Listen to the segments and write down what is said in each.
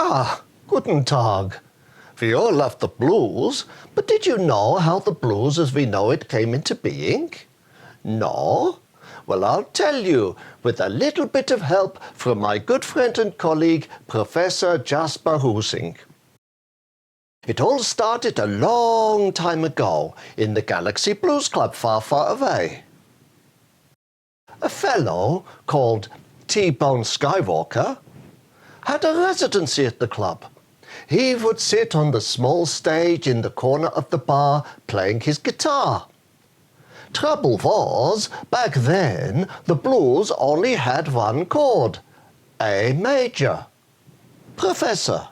Ah, guten Tag. We all love the blues, but did you know how the blues as we know it came into being? No? Well, I'll tell you, with a little bit of help from my good friend and colleague, Professor Jasper Housing. It all started a long time ago in the Galaxy Blues Club far, far away. A fellow called T-Bone Skywalker had a residency at the club. He would sit on the small stage in the corner of the bar playing his guitar. Trouble was, back then, the blues only had one chord, A major. Professor.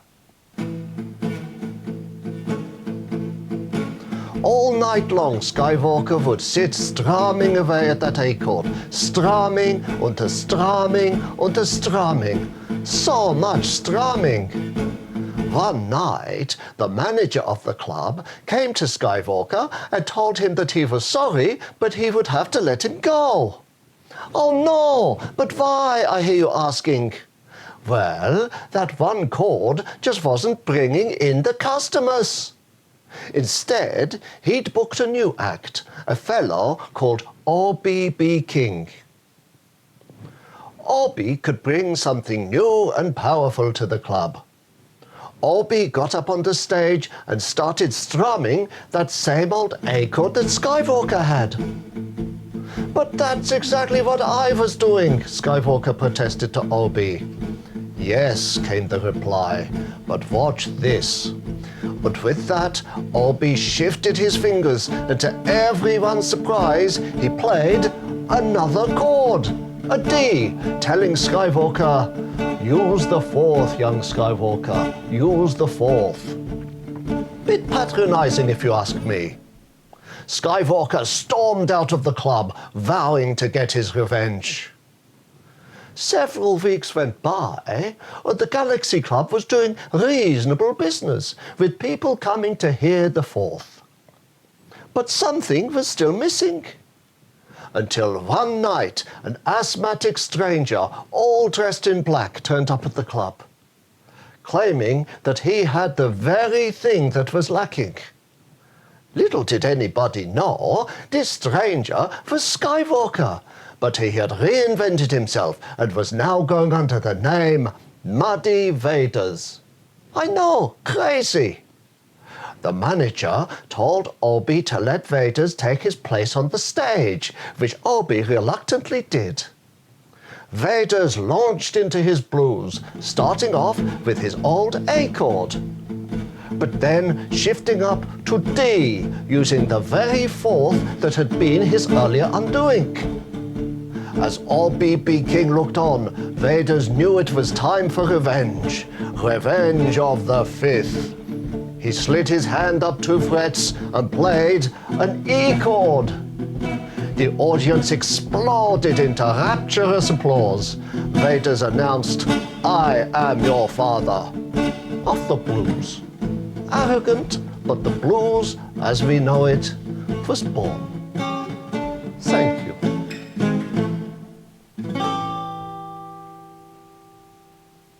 All night long, Skywalker would sit strumming away at that A chord, strumming unter strumming unter strumming. So much strumming. One night, the manager of the club came to Skywalker and told him that he was sorry, but he would have to let him go. Oh no, but why, I hear you asking? Well, that one chord just wasn't bringing in the customers. Instead, he'd booked a new act, a fellow called O.B.B. King. Obi could bring something new and powerful to the club. Obi got up on the stage and started strumming that same old A chord that Skywalker had. But that's exactly what I was doing, Skywalker protested to Obi. Yes, came the reply, but watch this. But with that, Obi shifted his fingers, and to everyone's surprise, he played another chord, a D, telling Skywalker, use the fourth, young Skywalker, use the fourth. Bit patronizing if you ask me. Skywalker stormed out of the club, vowing to get his revenge. Several weeks went by, and the Galaxy Club was doing reasonable business, with people coming to hear the fourth. But something was still missing. Until one night, an asthmatic stranger, all dressed in black, turned up at the club, claiming that he had the very thing that was lacking. Little did anybody know, this stranger was Skywalker, but he had reinvented himself and was now going under the name Muddy Vaders. I know, crazy. The manager told Obi to let Vaders take his place on the stage, which Obi reluctantly did. Vaders launched into his blues, starting off with his old A chord, but then shifting up to D, using the very fourth that had been his earlier undoing. As O.B.B. King looked on, Vaders knew it was time for revenge. Revenge of the fifth. He slid his hand up 2 frets and played an E chord. The audience exploded into rapturous applause. Vaders announced, I am your father. Of the blues. Arrogant, but the blues, as we know it, was born.